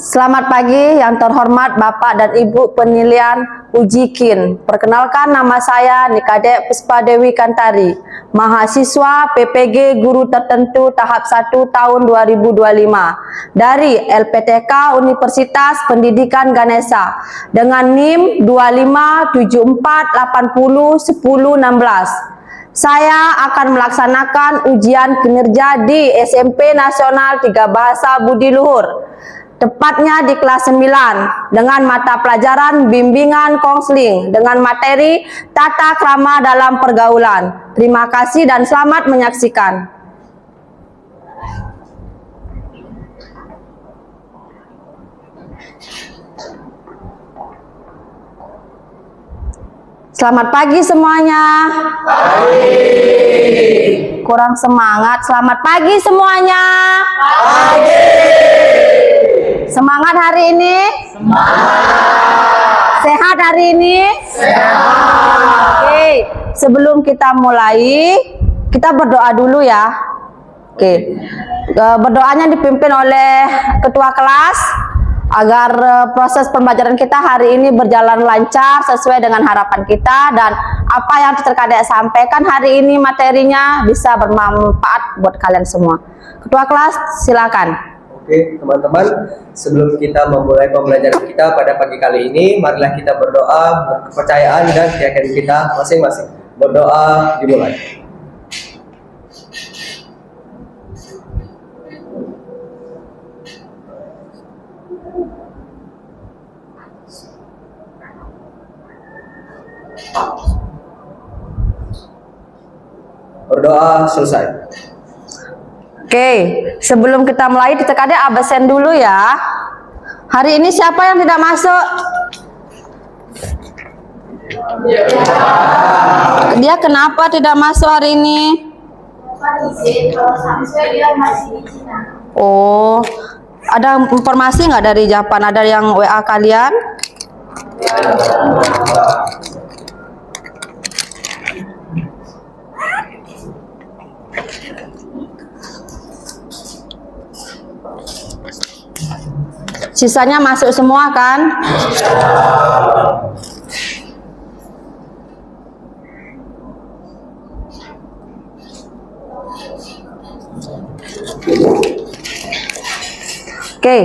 Selamat pagi yang terhormat Bapak dan Ibu penilaian uji KIN. Perkenalkan, nama saya Nikade Puspa Dewi Kantari, mahasiswa PPG Guru Tertentu tahap 1 tahun 2025 dari LPTK Universitas Pendidikan Ganesha dengan NIM 2574801016. Saya akan melaksanakan ujian kinerja di SMP Nasional 3 Bahasa Budi Luhur, tepatnya di kelas 9 dengan mata pelajaran bimbingan konseling dengan materi tata krama dalam pergaulan. Terima kasih dan selamat menyaksikan. Selamat pagi semuanya. Pagi. Kurang semangat. Selamat pagi semuanya. Pagi. Semangat hari ini? Semangat. Sehat hari ini? Sehat. Oke, sebelum kita mulai, kita berdoa dulu ya. Oke, berdoanya dipimpin oleh ketua kelas agar proses pembelajaran kita hari ini berjalan lancar sesuai dengan harapan kita, dan apa yang terkadang sampaikan hari ini materinya bisa bermanfaat buat kalian semua. Ketua kelas, silakan. Oke, teman-teman, sebelum kita memulai pembelajaran kita pada pagi kali ini, marilah kita berdoa, berkepercayaan dan keyakinan kita masing-masing. Berdoa dimulai. Berdoa selesai. Oke, sebelum kita mulai, kita absen dulu ya. Hari ini siapa yang tidak masuk? Dia kenapa tidak masuk hari ini? Oh, ada informasi nggak dari Japan? Ada yang WA kalian? Sisanya masuk semua kan? Oke,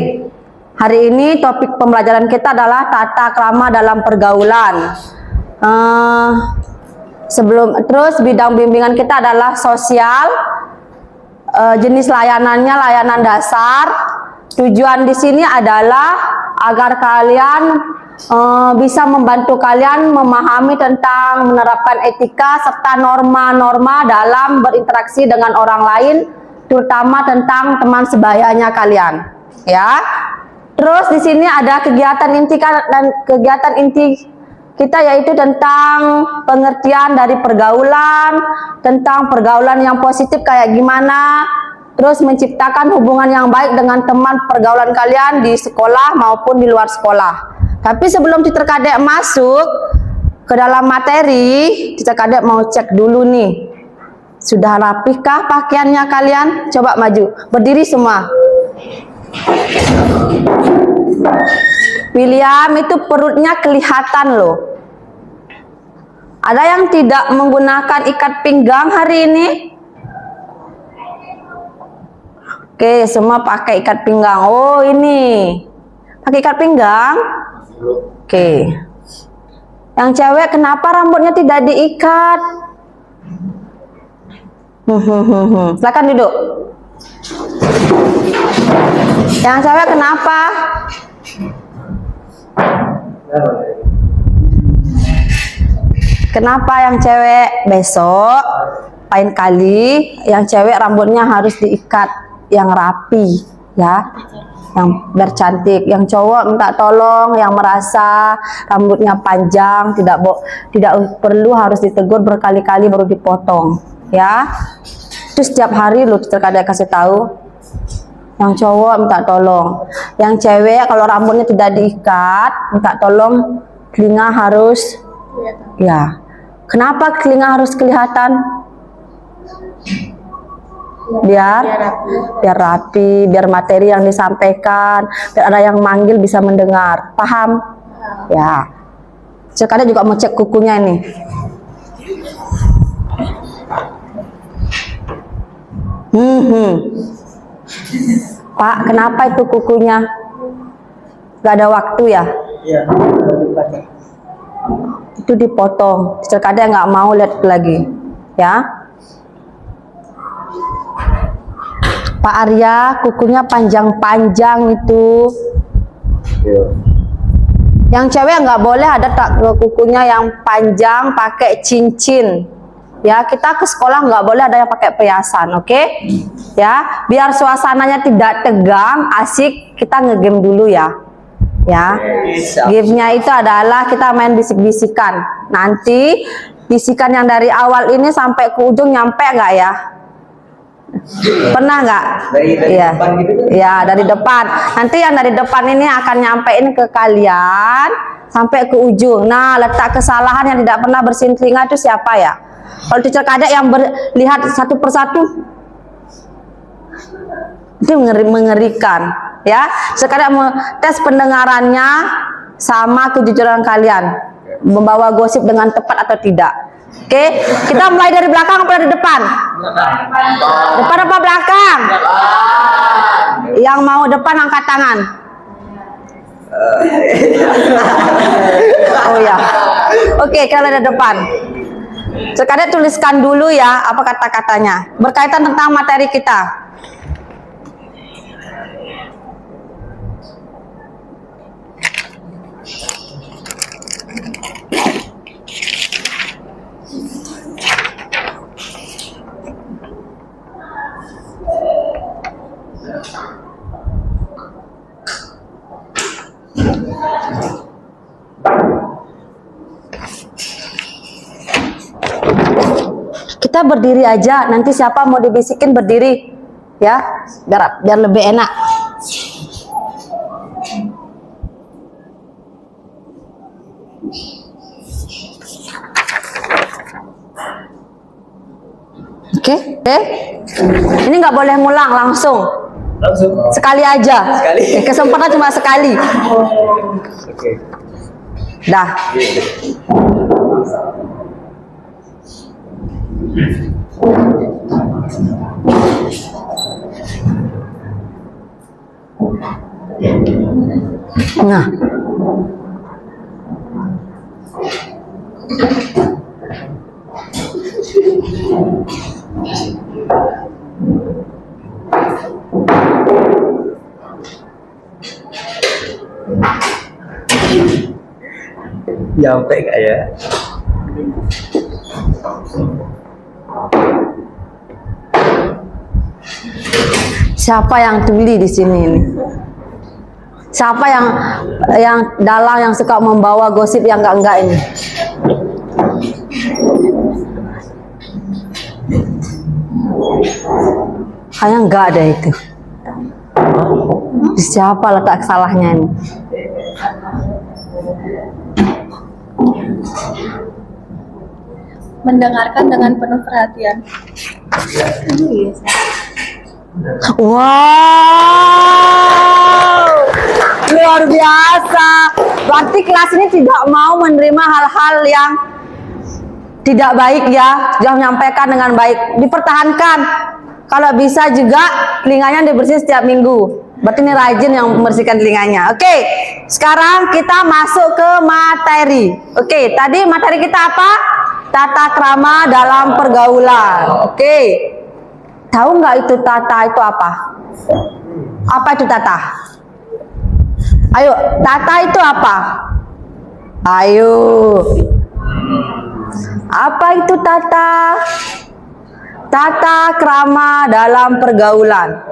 hari ini topik pembelajaran kita adalah tata krama dalam pergaulan. Terus bidang bimbingan kita adalah sosial. Jenis layanannya layanan dasar. Tujuan di sini adalah agar kalian bisa membantu kalian memahami tentang menerapkan etika serta norma-norma dalam berinteraksi dengan orang lain, terutama tentang teman sebayanya kalian, ya. Terus di sini ada kegiatan inti kita, yaitu tentang pengertian dari pergaulan, tentang pergaulan yang positif kayak gimana. Terus menciptakan hubungan yang baik dengan teman pergaulan kalian di sekolah maupun di luar sekolah. Tapi sebelum Teacher Kadek masuk ke dalam materi, Teacher Kadek mau cek dulu nih. Sudah rapihkah pakaiannya kalian? Coba maju, berdiri semua. William, itu perutnya kelihatan loh. Ada yang tidak menggunakan ikat pinggang hari ini? Oke, semua pakai ikat pinggang. Oh, ini pakai ikat pinggang. Oke. Yang cewek kenapa rambutnya tidak diikat? Silakan duduk. Yang cewek kenapa? Kenapa yang cewek? Besok lain kali yang cewek rambutnya harus diikat yang rapi ya, yang biar cantik. Yang cowok minta tolong yang merasa rambutnya panjang tidak perlu harus ditegur berkali-kali baru dipotong ya. Terus setiap hari lu terkadang kasih tahu yang cowok minta tolong, yang cewek kalau rambutnya tidak diikat minta tolong telinga harus ya. Kenapa telinga harus kelihatan? biar rapi, biar materi yang disampaikan, biar ada yang manggil bisa mendengar. Paham? Ya. Sekarang juga mau cek kukunya ini. Pak, kenapa itu kukunya? Gak ada waktu ya? Iya. Itu dipotong. Terkadang nggak mau lihat lagi, ya. Pak Arya, kukunya panjang-panjang itu. Iya. Yang cewek nggak boleh ada tak kukunya yang panjang pakai cincin. Ya, kita ke sekolah nggak boleh ada yang pakai perhiasan, oke? Ya, biar suasananya tidak tegang, asik, kita ngegame dulu ya. Ya, game-nya itu adalah kita main bisik-bisikan. Nanti bisikan yang dari awal ini sampai ke ujung nyampe nggak ya? Pernah nggak? Dari Iya. depan gitu kan? Ya, dari depan. Nanti yang dari depan ini akan nyampein ke kalian sampai ke ujung. Nah, letak kesalahan yang tidak pernah bersihin telinga itu siapa ya? Kalau teacher kadek yang lihat satu persatu itu mengerikan, ya. Sekarang mau tes pendengarannya sama kejujuran kalian, membawa gosip dengan tepat atau tidak. Oke, kita mulai dari belakang apa dari depan? Depan apa belakang? Yang mau depan angkat tangan. Oh ya, oke, kalau dari depan. Sekarang tuliskan dulu ya apa kata-katanya berkaitan tentang materi kita. Kita berdiri aja, nanti siapa mau dibisikin berdiri, ya, biar lebih enak. Oke. Ini nggak boleh ngulang, langsung. Sekali aja. Sekali. Kesempatan cuma sekali. Oke. Dah. Nah. Nyampe nggak ya? Siapa yang tuli di sini ini? Siapa yang dalang yang suka membawa gosip yang enggak ini? Kayaknya enggak ada itu. Siapa letak salahnya ini? Mendengarkan dengan penuh perhatian. Wow, luar biasa. Berarti kelas ini tidak mau menerima hal-hal yang tidak baik ya. Sudah menyampaikan dengan baik. Dipertahankan. Kalau bisa juga telinganya dibersihin setiap minggu. Berarti ini rajin yang membersihkan telinganya. Oke, sekarang kita masuk ke materi. Oke, tadi materi kita apa? Tata krama dalam pergaulan. Oke. Tahu nggak itu tata itu apa? Apa itu tata? Ayo, tata itu apa? Ayo. Apa itu tata? Tata krama dalam pergaulan.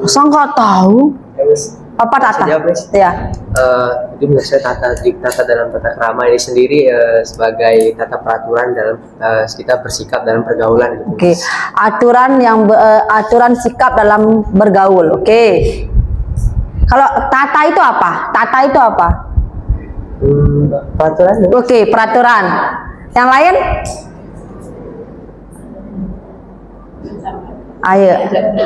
Masa nggak tahu? Apa tata? Ya. Itu menurut saya tata dalam tata krama ini sendiri sebagai tata peraturan dalam kita bersikap dalam pergaulan. Gitu. Oke, aturan sikap dalam bergaul. Oke. Kalau tata itu apa? Tata itu apa? Peraturan. Oke, peraturan. Yang lain? Ayo,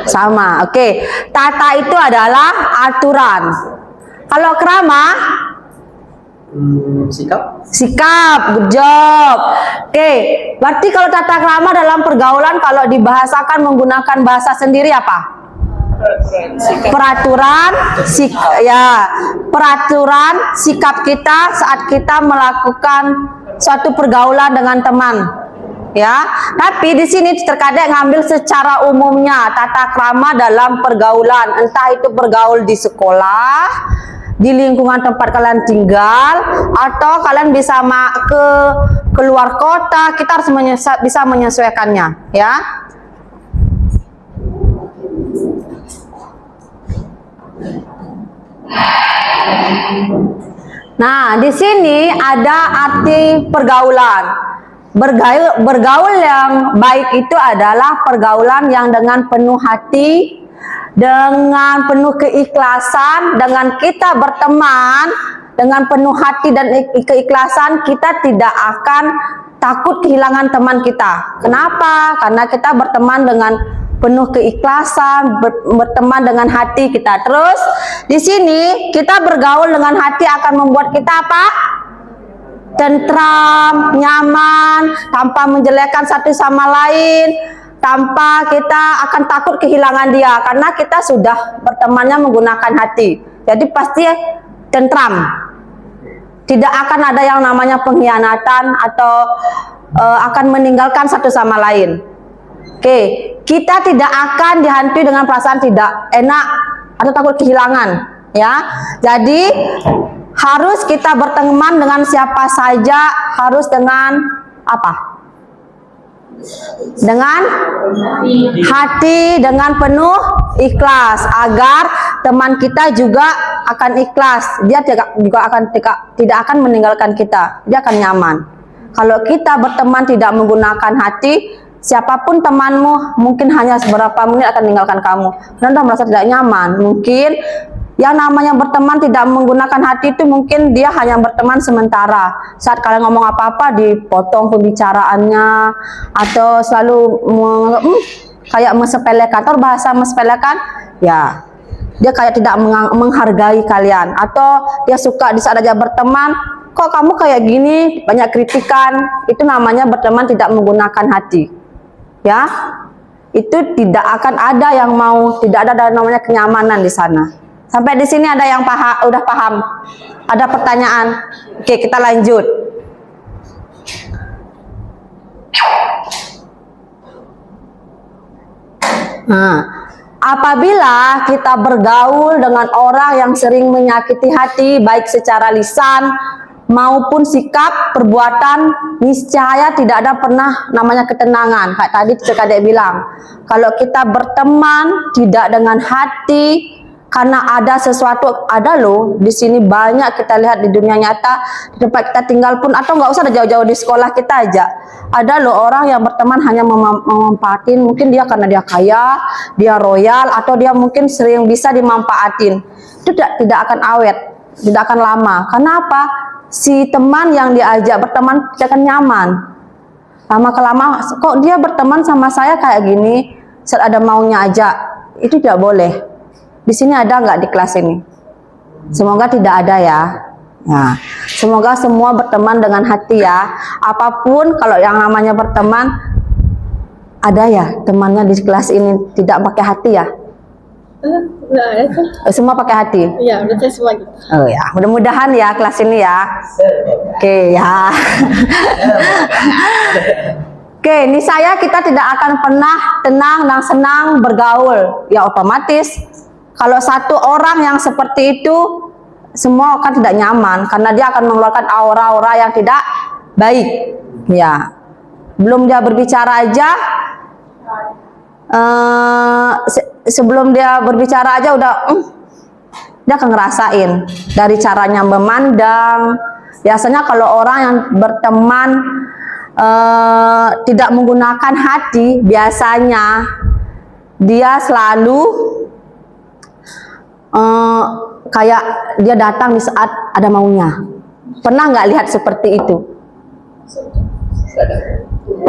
sama. Oke. Tata itu adalah aturan. Kalau krama, Sikap. sikap. Good job. Oke. Berarti kalau tata krama dalam pergaulan kalau dibahasakan menggunakan bahasa sendiri apa? Peraturan, peraturan sikap kita saat kita melakukan suatu pergaulan dengan teman. Ya, tapi di sini terkadang ngambil secara umumnya tata krama dalam pergaulan, entah itu bergaul di sekolah, di lingkungan tempat kalian tinggal, atau kalian bisa keluar kota. Kita harus bisa menyesuaikannya, ya. Nah, di sini ada arti pergaulan. Bergaul yang baik itu adalah pergaulan yang dengan penuh hati, dengan penuh keikhlasan. Dengan kita berteman dengan penuh hati dan keikhlasan, kita tidak akan takut kehilangan teman kita. Kenapa? Karena kita berteman dengan penuh keikhlasan, berteman dengan hati kita. Terus di sini kita bergaul dengan hati akan membuat kita apa? Tentram, nyaman, tanpa menjelekkan satu sama lain, tanpa kita akan takut kehilangan dia, karena kita sudah bertemannya menggunakan hati. Jadi pasti tentram. Tidak akan ada yang namanya pengkhianatan atau akan meninggalkan satu sama lain. Oke, kita tidak akan dihantui dengan perasaan tidak enak atau takut kehilangan, ya. Jadi harus kita berteman dengan siapa saja, harus dengan apa? Dengan hati, dengan penuh ikhlas, agar teman kita juga akan ikhlas. Dia tidak akan meninggalkan kita, dia akan nyaman. Kalau kita berteman tidak menggunakan hati, siapapun temanmu mungkin hanya beberapa menit akan meninggalkan kamu karena merasa tidak nyaman. Mungkin yang namanya berteman tidak menggunakan hati itu mungkin dia hanya berteman sementara. Saat kalian ngomong apa-apa dipotong pembicaraannya, atau selalu kayak mesepelekan, atau bahasa mesepelekan, ya dia kayak tidak menghargai kalian. Atau dia suka di saat aja berteman, kok kamu kayak gini, banyak kritikan. Itu namanya berteman tidak menggunakan hati, ya. Itu tidak akan ada yang mau, tidak ada namanya kenyamanan di sana. Sampai di sini ada yang udah paham? Ada pertanyaan? Oke, kita lanjut. Nah, apabila kita bergaul dengan orang yang sering menyakiti hati, baik secara lisan maupun sikap, perbuatan, niscaya tidak ada pernah namanya ketenangan. Kayak tadi Adik bilang, kalau kita berteman tidak dengan hati, karena ada sesuatu, ada loh di sini banyak kita lihat di dunia nyata, di tempat kita tinggal pun, atau nggak usah jauh-jauh di sekolah kita aja, ada loh orang yang berteman hanya memanfaatin. Mungkin dia karena dia kaya, dia royal, atau dia mungkin sering bisa dimanfaatin. Itu tidak akan awet, tidak akan lama. Karena apa? Si teman yang diajak berteman tidak akan nyaman. Lama-kelama, kok dia berteman sama saya kayak gini, saat ada maunya aja. Itu tidak boleh. Di sini ada nggak di kelas ini? Semoga tidak ada ya. Nah, semoga semua berteman dengan hati ya. Apapun, kalau yang namanya berteman, ada ya temannya di kelas ini tidak pakai hati ya? Semua pakai hati? Iya, udah semua gitu. Oh ya, mudah-mudahan ya kelas ini ya. Oke ya. Oke, ini kita tidak akan pernah tenang dan senang bergaul. Ya otomatis kalau satu orang yang seperti itu, semua akan tidak nyaman karena dia akan mengeluarkan aura-aura yang tidak baik. Ya, belum dia berbicara aja, sebelum dia berbicara aja udah, dia akan ngerasain dari caranya memandang. Biasanya kalau orang yang berteman tidak menggunakan hati, biasanya dia selalu kayak dia datang di saat ada maunya. Pernah nggak lihat seperti itu?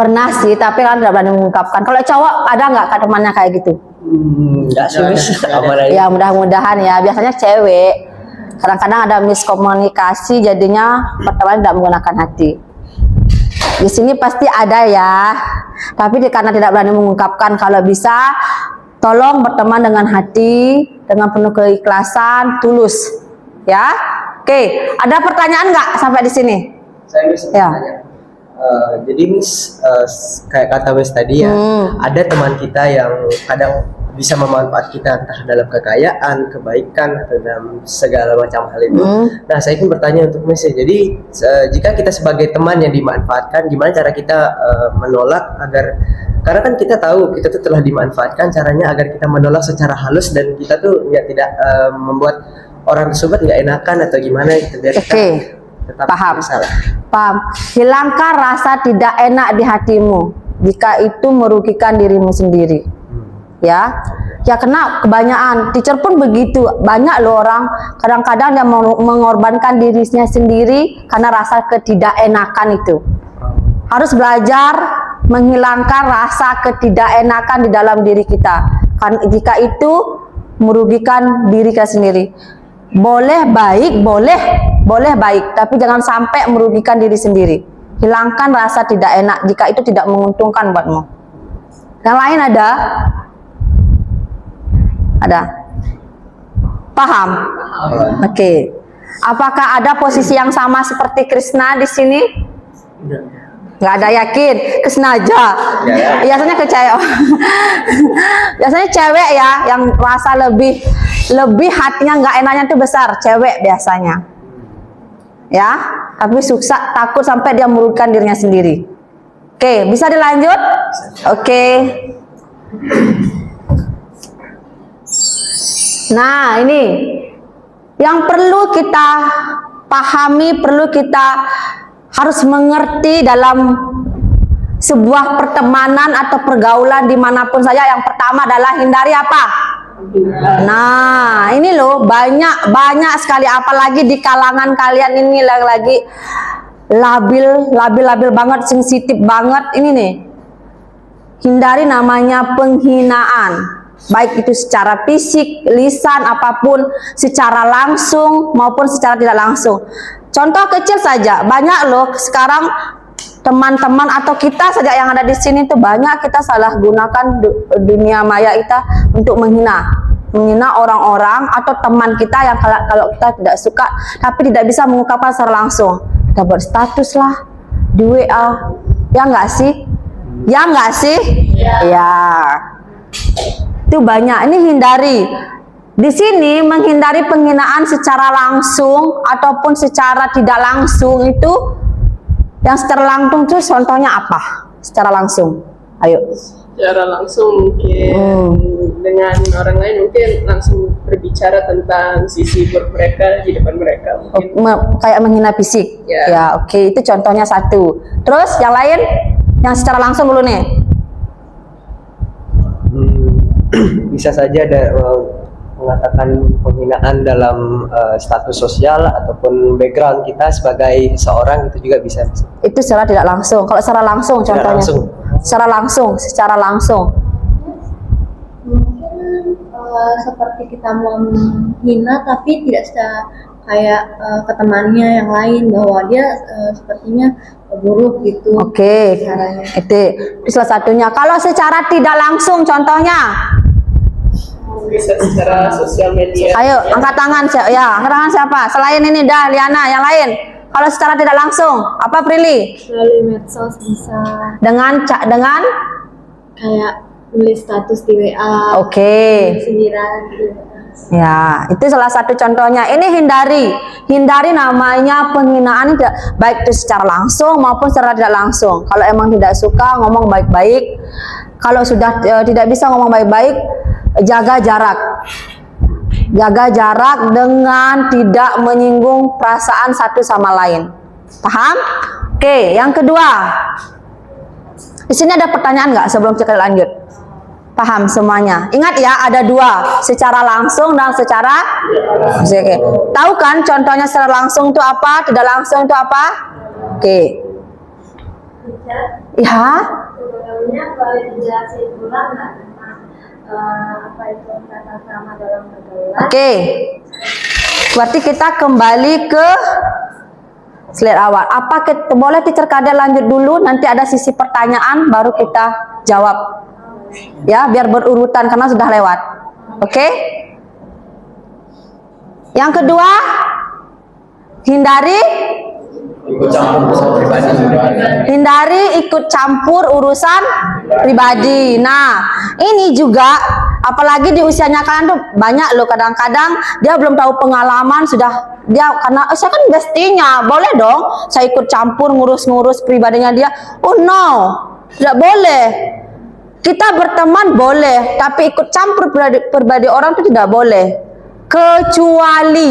Pernah sih, tapi kan tidak berani mengungkapkan. Kalau cowok ada nggak kak temannya kayak gitu? Enggak sih, aman aja. Ya mudah-mudahan ya. Biasanya cewek kadang-kadang ada miskomunikasi, jadinya pertemanan tidak menggunakan hati. Di sini pasti ada ya, tapi karena tidak berani mengungkapkan. Kalau bisa, tolong berteman dengan hati, dengan penuh keikhlasan, tulus, ya. Oke, ada pertanyaan nggak sampai di sini? Saya bisa Ya. bertanya. Jadi Miss, kayak kata Miss tadi ya, ada teman kita yang kadang bisa memanfaat kita entah dalam kekayaan, kebaikan atau dalam segala macam hal itu. Nah, saya ingin bertanya untuk Miss, jadi jika kita sebagai teman yang dimanfaatkan, gimana cara kita menolak agar, karena kan kita tahu kita tuh telah dimanfaatkan, caranya agar kita menolak secara halus dan kita tuh tidak membuat orang tersebut nggak enakan atau gimana gitu biar kita Oke. tetap Paham. bersalah. Paham. Hilangkan rasa tidak enak di hatimu jika itu merugikan dirimu sendiri. Ya. Ya kena kebanyakan. Teacher pun begitu. Banyak loh orang kadang-kadang yang mengorbankan dirinya sendiri karena rasa ketidakenakan itu. Harus belajar menghilangkan rasa ketidakenakan di dalam diri kita. Kan jika itu merugikan diri kita sendiri. Boleh baik, boleh baik, tapi jangan sampai merugikan diri sendiri. Hilangkan rasa tidak enak jika itu tidak menguntungkan buatmu. Yang lain ada? Ada? Paham? Oke. Apakah ada posisi yang sama seperti Krishna di sini? Nggak ada, yakin? Krishna aja. Biasanya ke cewek. Biasanya cewek ya yang rasa lebih hatinya nggak enaknya itu besar, cewek biasanya. Ya, tapi sukses takut sampai dia merugikan dirinya sendiri. Oke, bisa dilanjut? Oke. Nah, ini yang perlu kita pahami, perlu kita harus mengerti dalam sebuah pertemanan atau pergaulan dimanapun saja. Yang pertama adalah hindari apa? Nah, ini loh banyak sekali, apalagi di kalangan kalian ini lagi labil banget, sensitif banget ini nih. Hindari namanya penghinaan. Baik itu secara fisik, lisan, apapun, secara langsung maupun secara tidak langsung. Contoh kecil saja, banyak loh sekarang teman-teman atau kita saja yang ada di sini tuh banyak kita salah gunakan dunia maya kita untuk menghina orang-orang atau teman kita yang kalau kita tidak suka tapi tidak bisa mengungkapkan secara langsung. Kita buat status lah di WA, ya nggak sih? Ya nggak sih? Ya. Itu banyak. Ini hindari. Di sini menghindari penghinaan secara langsung ataupun secara tidak langsung itu. Yang secara langsung itu contohnya apa? Secara langsung. Ayo. Secara langsung mungkin dengan orang lain mungkin langsung berbicara tentang sisi buruk mereka di depan mereka mungkin. Kayak menghina fisik. Ya, oke. Itu contohnya satu. Terus yang lain? Yang secara langsung dulu nih. Bisa saja ada mengatakan penghinaan dalam status sosial ataupun background kita sebagai seorang, itu juga bisa. Itu secara tidak langsung. Kalau secara langsung contohnya. Secara langsung. Mungkin seperti kita mau menghina tapi tidak secara kayak ke temannya yang lain bahwa dia sepertinya buruk gitu. Oke. Caranya. Itu salah satunya. Kalau secara tidak langsung contohnya. Bisa secara sosial media. Ayo, angkat tangan ya. Angkat tangan siapa? Selain ini dah Liana, yang lain. Kalau secara tidak langsung, apa Prilly? Melalui medsos bisa Dengan kayak nulis status di WA. Oke. Sindiran gitu. Ya, itu salah satu contohnya. Ini hindari namanya penghinaan, baik itu secara langsung maupun secara tidak langsung. Kalau emang tidak suka ngomong baik-baik, kalau sudah tidak bisa ngomong baik-baik, jaga jarak. Jaga jarak dengan tidak menyinggung perasaan satu sama lain. Paham? Oke, yang kedua. Di sini ada pertanyaan nggak sebelum kita lanjut? Paham semuanya? Ingat ya, ada dua, secara langsung dan secara oke. Tahu kan contohnya secara langsung itu apa, tidak langsung itu apa? Oke. Ya, Sebelumnya boleh dijelasin ulang nggak tentang apa itu tata krama dalam pergaulan? oke. Berarti kita kembali ke slide awal. Apa kita boleh teacher Kade lanjut dulu, nanti ada sisi pertanyaan baru kita jawab. Ya, biar berurutan karena sudah lewat. Oke? Yang kedua, hindari ikut campur urusan pribadi. hindari ikut campur urusan pribadi. Nah, ini juga apalagi di usianya kalian tuh banyak loh, kadang-kadang dia belum tahu pengalaman sudah dia karena saya kan bestinya, boleh dong saya ikut campur ngurus-ngurus pribadinya dia. Oh no, tidak boleh. Kita berteman boleh, tapi ikut campur pribadi orang itu tidak boleh. Kecuali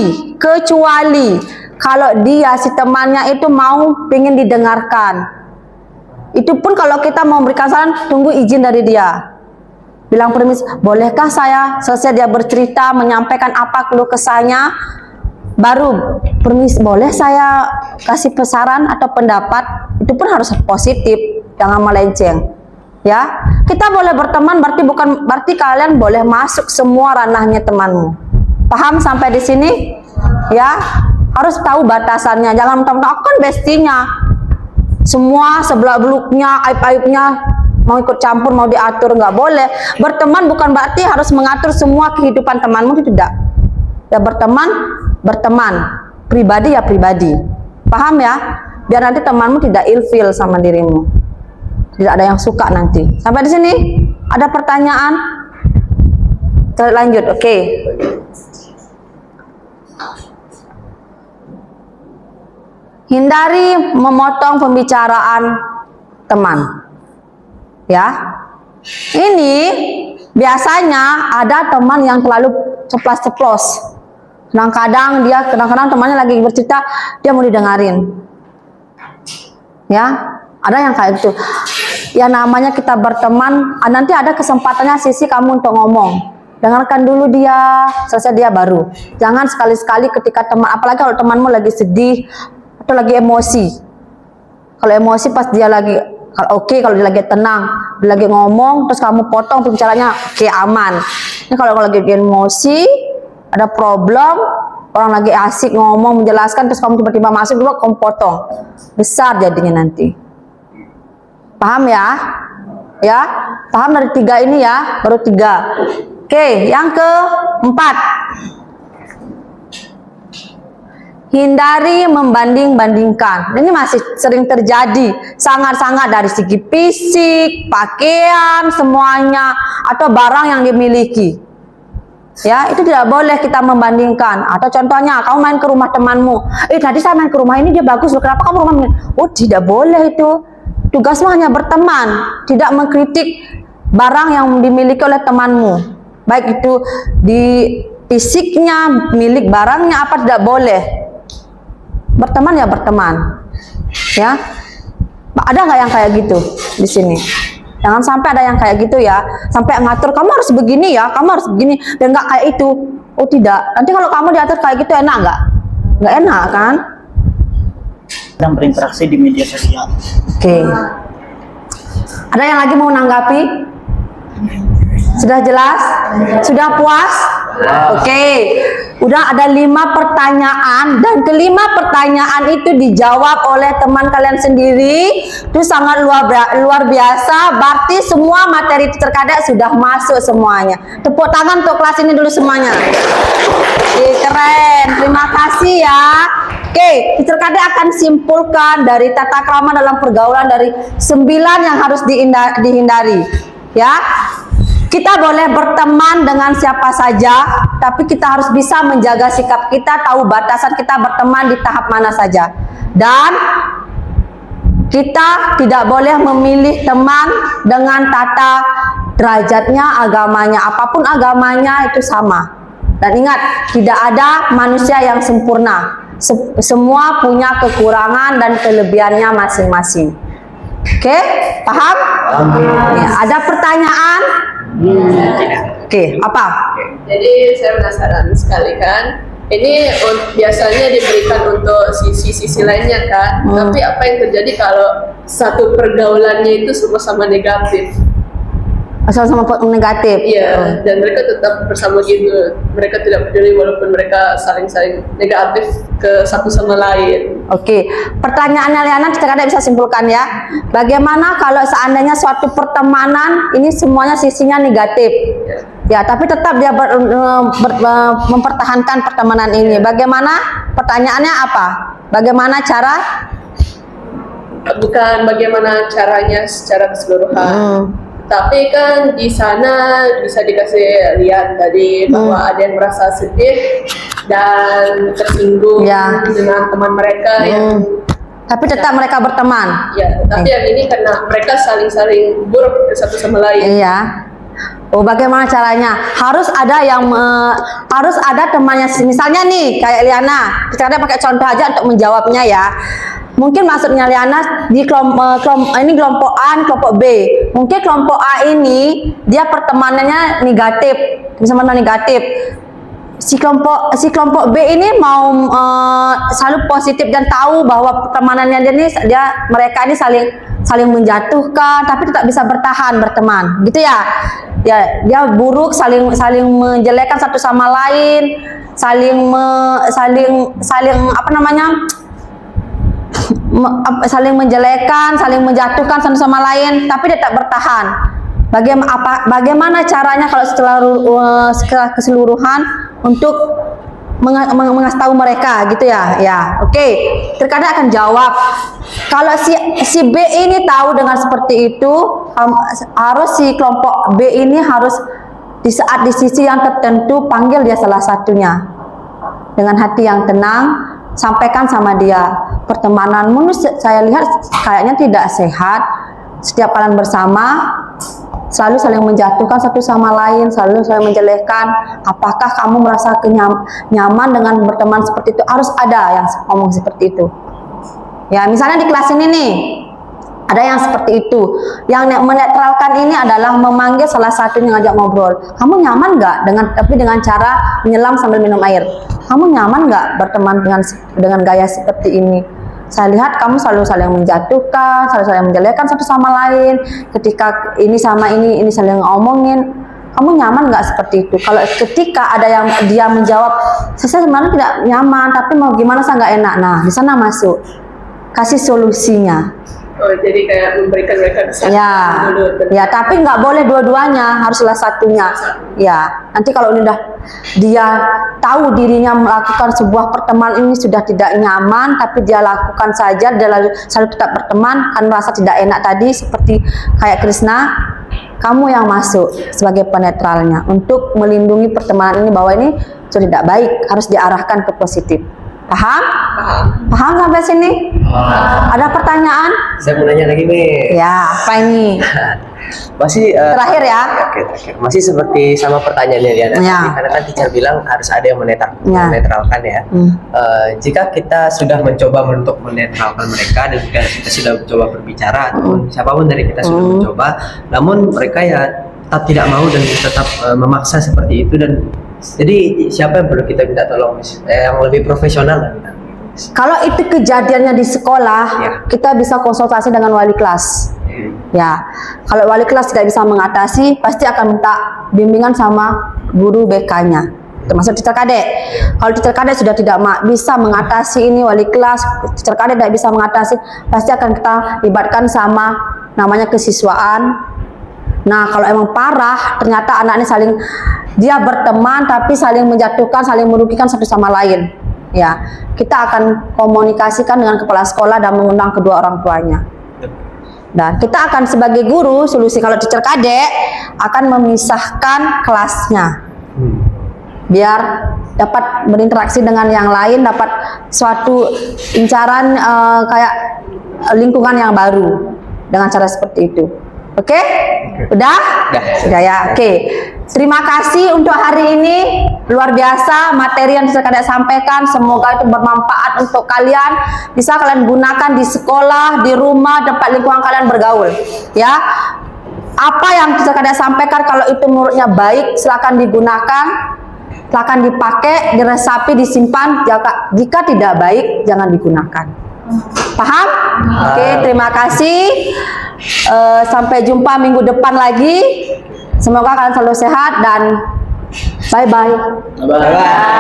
kalau dia si temannya itu mau pengen didengarkan. Itu pun kalau kita mau memberikan saran, tunggu izin dari dia. Bilang permis, bolehkah saya selesai dia bercerita menyampaikan apa keluh kesahnya, baru permis boleh saya kasih pesaran atau pendapat. Itu pun harus positif, jangan melenceng. Ya, kita boleh berteman berarti kalian boleh masuk semua ranahnya temanmu. Paham sampai di sini? Ya, harus tahu batasannya. Jangan mentang-mentang aku kan bestinya. Semua sebelah beluknya, aib-aibnya mau ikut campur, mau diatur, nggak boleh. Berteman bukan berarti harus mengatur semua kehidupan temanmu, itu tidak. Ya berteman, pribadi ya pribadi. Paham ya? Biar nanti temanmu tidak ilfil sama dirimu. Tidak ada yang suka nanti. Sampai di sini ada pertanyaan? Kita lanjut, oke. Hindari memotong pembicaraan teman. Ya. Ini biasanya ada teman yang terlalu ceplas-ceplos. Kadang-kadang temannya lagi bercerita, dia mau didengarin. Ya. Ada yang kayak gitu. Ya namanya kita berteman, nanti ada kesempatannya sisi kamu untuk ngomong. Dengarkan dulu dia, selesai dia baru. Jangan sekali-sekali ketika teman, apalagi kalau temanmu lagi sedih atau lagi emosi. Kalau emosi pas dia lagi oke, kalau dia lagi tenang, dia lagi ngomong, terus kamu potong pembicaranya, oke, aman. Ini kalau lagi emosi, ada problem, orang lagi asik ngomong menjelaskan, terus kamu tiba-tiba masuk dulu, kamu potong, besar jadinya nanti. Paham ya? Ya, paham dari 3 ini ya, baru 3. Oke, yang keempat, hindari membanding-bandingkan. Ini masih sering terjadi, sangat-sangat dari segi fisik, pakaian, semuanya, atau barang yang dimiliki. Ya, itu tidak boleh kita membandingkan. Atau contohnya, kamu main ke rumah temanmu, tadi saya main ke rumah ini dia bagus, kenapa kamu rumah ini? Oh, tidak boleh itu. Tugasmu hanya berteman, tidak mengkritik barang yang dimiliki oleh temanmu. Baik itu di fisiknya, milik barangnya apa, tidak boleh. Berteman ya berteman. Ya. Ada nggak yang kayak gitu di sini? Jangan sampai ada yang kayak gitu ya. Sampai ngatur kamu harus begini ya, kamu harus begini dan nggak kayak itu. Oh tidak. Nanti kalau kamu diatur kayak gitu enak nggak? Nggak enak kan? Sedang berinteraksi di media sosial. Oke. Ada yang lagi mau menanggapi? Sudah jelas? Sudah puas? Oke. Udah ada 5 pertanyaan dan kelima pertanyaan itu dijawab oleh teman kalian sendiri. Itu sangat luar biasa. Berarti semua materi teacher Kade sudah masuk semuanya. Tepuk tangan untuk kelas ini dulu semuanya. Oke, keren. Terima kasih ya. Oke, teacher Kade akan simpulkan dari tata krama dalam pergaulan dari 9 yang harus dihindari. Ya, kita boleh berteman dengan siapa saja, tapi kita harus bisa menjaga sikap kita, tahu batasan kita berteman di tahap mana saja. Dan kita tidak boleh memilih teman dengan tata derajatnya, agamanya, apapun agamanya itu sama. Dan ingat, tidak ada manusia yang sempurna. Semua punya kekurangan dan kelebihannya masing-masing. Oke, paham? Ya, ada pertanyaan? Oke, apa? Jadi saya penasaran sekali kan, ini biasanya diberikan untuk sisi-sisi lainnya kan. Tapi apa yang terjadi kalau satu pergaulannya itu sama-sama negatif? Sama-sama negatif. Iya, dan mereka tetap bersama gitu. Mereka tidak peduli walaupun mereka saling-saling negatif ke satu sama lain. Oke, pertanyaannya Liana kita bisa simpulkan ya. Bagaimana kalau seandainya suatu pertemanan ini semuanya sisinya negatif? Ya, tapi tetap dia mempertahankan pertemanan ini. Bagaimana? Pertanyaannya apa? Bagaimana cara? Bukan bagaimana caranya secara keseluruhan. Tapi kan di sana bisa dikasih lihat tadi bahwa ada yang merasa sedih dan tersinggung dengan teman mereka yang tapi tetap mereka berteman. Ya, tapi yang ini karena mereka saling-saling buruk ke satu sama lain. Iya. Oh, bagaimana caranya? Harus ada yang harus ada temannya. Misalnya nih kayak Liana, kita pakai contoh aja untuk menjawabnya ya. Mungkin maksudnya Liana di ini kelompok A, kelompok B. Mungkin kelompok A ini dia pertemanannya negatif, sama negatif. Si kelompok B ini mau selalu positif dan tahu bahwa pertemanannya mereka ini saling menjatuhkan, tapi tetap bisa bertahan berteman, gitu ya. Ya, dia buruk, saling menjelekkan satu sama lain, saling apa namanya? Saling menjelekkan, saling menjatuhkan satu sama lain, tapi tetap bertahan. Bagaimana caranya kalau setelah keseluruhan untuk mengasih tahu mereka gitu ya? Ya, oke. Terkadang akan jawab. Kalau si B ini tahu dengan seperti itu, harus si kelompok B ini harus di sisi yang tertentu panggil dia salah satunya dengan hati yang tenang. Sampaikan sama dia, pertemananmu saya lihat kayaknya tidak sehat. Setiap kalian bersama selalu saling menjatuhkan satu sama lain, selalu saling menjelekkan. Apakah kamu merasa nyaman dengan berteman seperti itu? Harus ada yang ngomong seperti itu. Ya, misalnya di kelas ini nih, ada yang seperti itu. Yang menetralkan ini adalah memanggil salah satunya ngajak ngobrol. Kamu nyaman nggak dengan cara menyelam sambil minum air? Kamu nyaman nggak berteman dengan gaya seperti ini? Saya lihat kamu selalu saling menjatuhkan, selalu saling menjelekkan satu sama lain. Ketika ini sama ini saling ngomongin. Kamu nyaman nggak seperti itu? Kalau ketika ada yang dia menjawab, saya sebenarnya tidak nyaman, tapi mau gimana saya nggak enak. Nah, di sana masuk, kasih solusinya. Oh, jadi kayak memberikan mereka kesempatan dulu. Ya, tapi nggak boleh dua-duanya, harus salah satunya. Ya, nanti kalau ini dia tahu dirinya melakukan sebuah pertemanan ini sudah tidak nyaman, tapi dia lakukan saja, dia selalu tetap berteman, kan merasa tidak enak tadi, seperti kayak Krishna, kamu yang masuk sebagai penetralnya untuk melindungi pertemanan ini bahwa ini sudah tidak baik, harus diarahkan ke positif. Paham? Paham sampai sini? Ada pertanyaan? Saya mau nanya lagi nih. Ya, apa ini? Masih Terakhir ya? Oke, terakhir. Masih seperti sama pertanyaannya Liana Ya. tadi, karena kan teacher bilang harus ada yang menetralkan ya. Jika kita sudah mencoba untuk menetralkan mereka dan jika kita sudah mencoba berbicara ataupun siapapun dari kita sudah mencoba, namun mereka ya tetap tidak mau dan tetap memaksa seperti itu, dan jadi siapa yang perlu kita minta tolong yang lebih profesional lah. Kalau itu kejadiannya di sekolah, kita bisa konsultasi dengan wali kelas. Ya, kalau wali kelas tidak bisa mengatasi, pasti akan minta bimbingan sama guru BK-nya, termasuk teacher kadek. Kalau teacher kadek sudah tidak bisa mengatasi ini, wali kelas, teacher kadek tidak bisa mengatasi, pasti akan kita libatkan sama namanya kesiswaan. Nah, kalau emang parah, ternyata anak ini dia berteman tapi saling menjatuhkan, saling merugikan satu sama lain. Ya, kita akan komunikasikan dengan kepala sekolah dan mengundang kedua orang tuanya. Dan kita akan sebagai guru, solusi kalau teacher kadek akan memisahkan kelasnya. Biar dapat berinteraksi dengan yang lain, dapat suatu incaran kayak lingkungan yang baru dengan cara seperti itu. Oke? Udah? Sudah ya. Oke. Terima kasih untuk hari ini. Luar biasa materi yang saya sampaikan. Semoga itu bermanfaat untuk kalian. Bisa kalian gunakan di sekolah, di rumah, tempat lingkungan kalian bergaul. Ya. Apa yang saya sampaikan kalau itu menurutnya baik, silakan digunakan. silakan dipakai, diresapi, disimpan. Jika tidak baik, jangan digunakan. Paham? Oke, terima kasih. Sampai jumpa minggu depan lagi. Semoga kalian selalu sehat dan bye-bye. Bye.